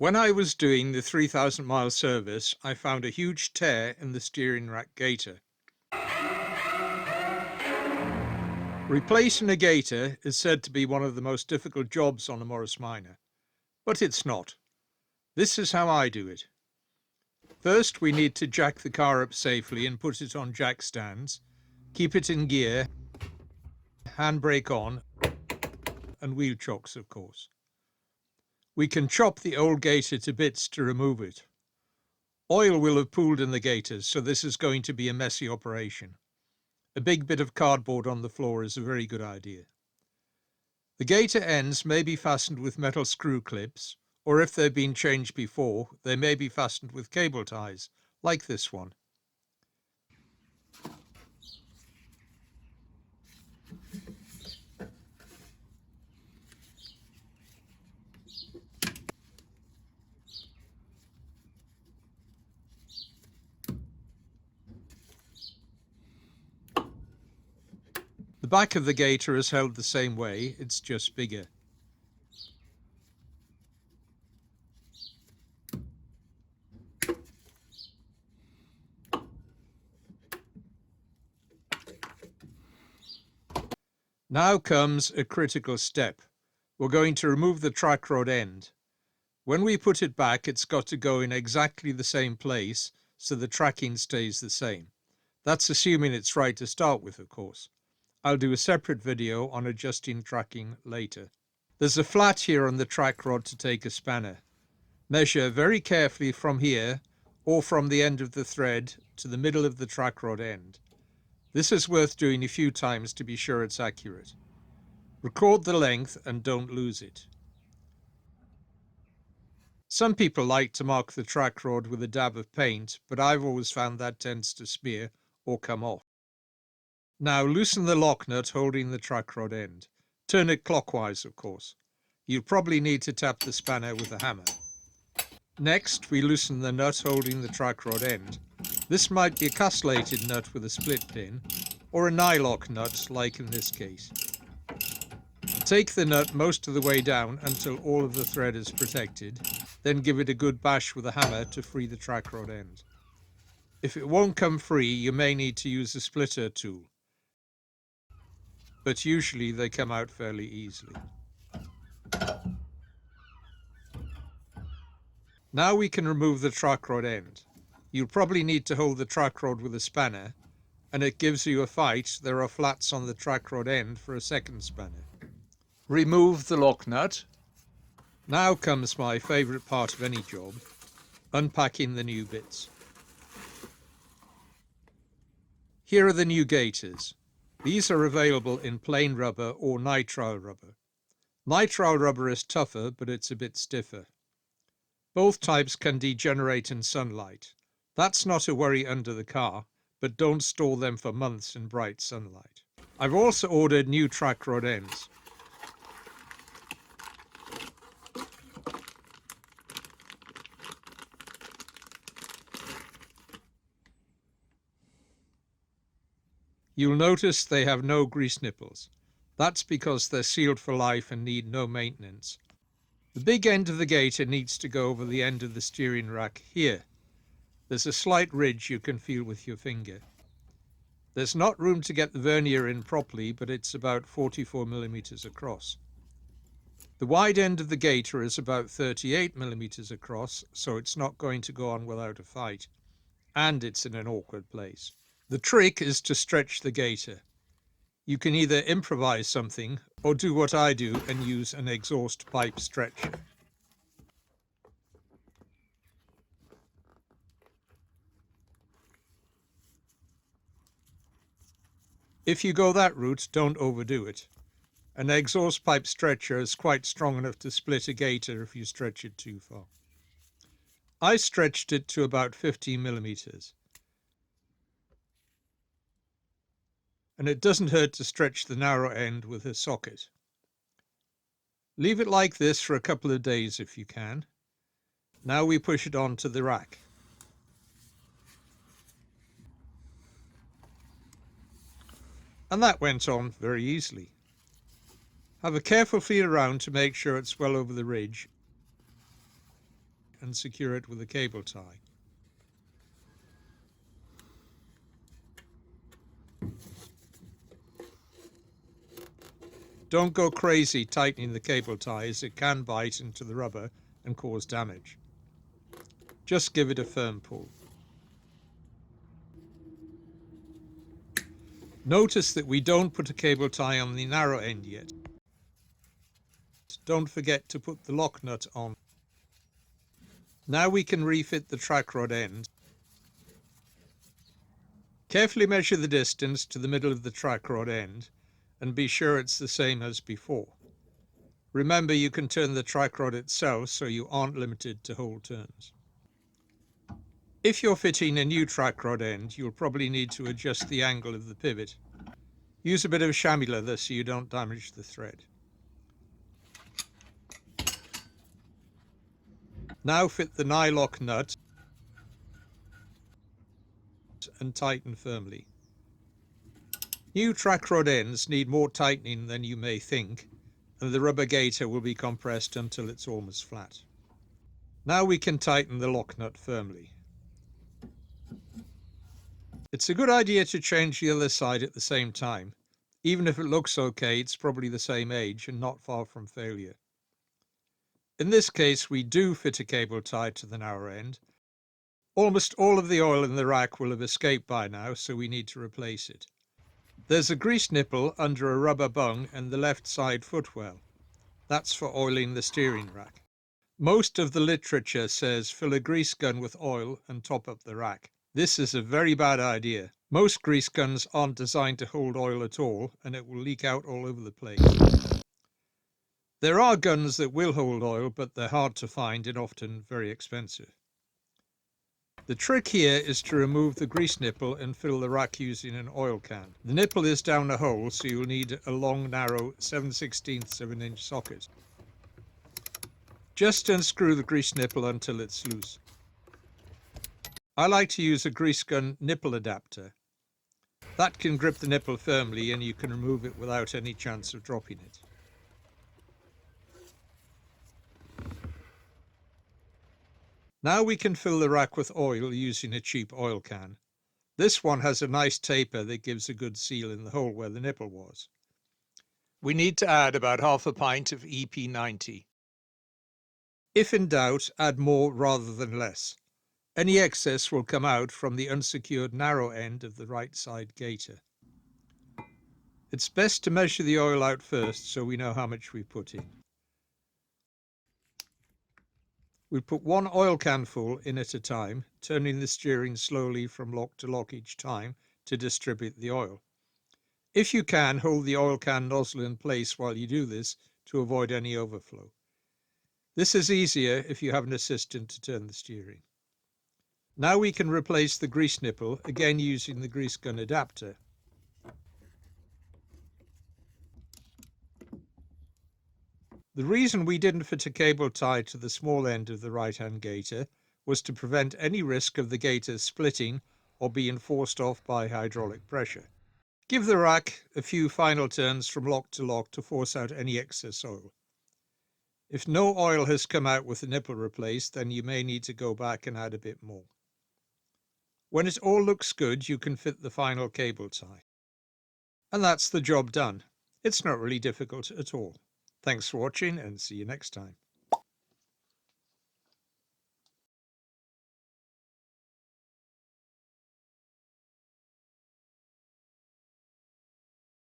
When I was doing the 3,000-mile service, I found a huge tear in the steering rack gaiter. Replacing a gaiter is said to be one of the most difficult jobs on a Morris Minor, but it's not. This is how I do it. First, we need to jack the car up safely and put it on jack stands, keep it in gear, handbrake on, and wheel chocks, of course. We can chop the old gaiter to bits to remove it. Oil will have pooled in the gaiters, so this is going to be a messy operation. A big bit of cardboard on the floor is a very good idea. The gaiter ends may be fastened with metal screw clips, or if they've been changed before, they may be fastened with cable ties, like this one. The back of the gaiter is held the same way, it's just bigger. Now comes a critical step. We're going to remove the track rod end. When we put it back, it's got to go in exactly the same place so the tracking stays the same. That's assuming it's right to start with, of course. I'll do a separate video on adjusting tracking later. There's a flat here on the track rod to take a spanner. Measure very carefully from here or from the end of the thread to the middle of the track rod end. This is worth doing a few times to be sure it's accurate. Record the length and don't lose it. Some people like to mark the track rod with a dab of paint, but I've always found that tends to smear or come off. Now loosen the lock nut holding the track rod end. Turn it clockwise, of course. You'll probably need to tap the spanner with a hammer. Next, we loosen the nut holding the track rod end. This might be a castellated nut with a split pin, or a nylock nut like in this case. Take the nut most of the way down until all of the thread is protected, then give it a good bash with a hammer to free the track rod end. If it won't come free, you may need to use a splitter tool, but usually they come out fairly easily. Now we can remove the track rod end. You'll probably need to hold the track rod with a spanner, and it gives you a fight. There are flats on the track rod end for a second spanner. Remove the lock nut. Now comes my favourite part of any job, unpacking the new bits. Here are the new gaiters. These are available in plain rubber or nitrile rubber. Nitrile rubber is tougher, but it's a bit stiffer. Both types can degenerate in sunlight. That's not a worry under the car, but don't store them for months in bright sunlight. I've also ordered new track rod ends. You'll notice they have no grease nipples. That's because they're sealed for life and need no maintenance. The big end of the gaiter needs to go over the end of the steering rack here. There's a slight ridge you can feel with your finger. There's not room to get the vernier in properly, but it's about 44 millimeters across. The wide end of the gaiter is about 38 millimeters across, so it's not going to go on without a fight, and it's in an awkward place. The trick is to stretch the gaiter. You can either improvise something or do what I do and use an exhaust pipe stretcher. If you go that route, don't overdo it. An exhaust pipe stretcher is quite strong enough to split a gaiter if you stretch it too far. I stretched it to about 15 millimeters. And it doesn't hurt to stretch the narrow end with a socket. Leave it like this for a couple of days if you can. Now we push it onto the rack. And that went on very easily. Have a careful feel around to make sure it's well over the ridge. and secure it with a cable tie. Don't go crazy tightening the cable tie, as it can bite into the rubber and cause damage. Just give it a firm pull. Notice that we don't put a cable tie on the narrow end yet. Don't forget to put the lock nut on. Now we can refit the track rod end. Carefully measure the distance to the middle of the track rod end and be sure it's the same as before. Remember, you can turn the track rod itself, so you aren't limited to whole turns. If you're fitting a new track rod end, you'll probably need to adjust the angle of the pivot. Use a bit of chamois leather so you don't damage the thread. Now fit the nylock nut and tighten firmly. New track rod ends need more tightening than you may think, and the rubber gaiter will be compressed until it's almost flat. Now we can tighten the lock nut firmly. It's a good idea to change the other side at the same time. Even if it looks okay, it's probably the same age and not far from failure. In this case, we do fit a cable tie to the narrow end. Almost all of the oil in the rack will have escaped by now, so we need to replace it. There's a grease nipple under a rubber bung and the left side footwell. That's for oiling the steering rack. Most of the literature says fill a grease gun with oil and top up the rack. This is a very bad idea. Most grease guns aren't designed to hold oil at all, and it will leak out all over the place. There are guns that will hold oil, but they're hard to find and often very expensive. The trick here is to remove the grease nipple and fill the rack using an oil can. The nipple is down a hole, so you'll need a long, narrow 7/16 of an inch socket. Just unscrew the grease nipple until it's loose. I like to use a grease gun nipple adapter. That can grip the nipple firmly and you can remove it without any chance of dropping it. Now we can fill the rack with oil using a cheap oil can. This one has a nice taper that gives a good seal in the hole where the nipple was. We need to add about half a pint of EP90. If in doubt, add more rather than less. Any excess will come out from the unsecured narrow end of the right side gaiter. It's best to measure the oil out first so we know how much we put in. We put one oil can full in at a time, turning the steering slowly from lock to lock each time to distribute the oil. If you can, hold the oil can nozzle in place while you do this to avoid any overflow. This is easier if you have an assistant to turn the steering. Now we can replace the grease nipple, again using the grease gun adapter. The reason we didn't fit a cable tie to the small end of the right-hand gaiter was to prevent any risk of the gaiter splitting or being forced off by hydraulic pressure. Give the rack a few final turns from lock to force out any excess oil. If no oil has come out with the nipple replaced, then you may need to go back and add a bit more. When it all looks good, you can fit the final cable tie. And that's the job done. It's not really difficult at all. Thanks for watching and see you next time.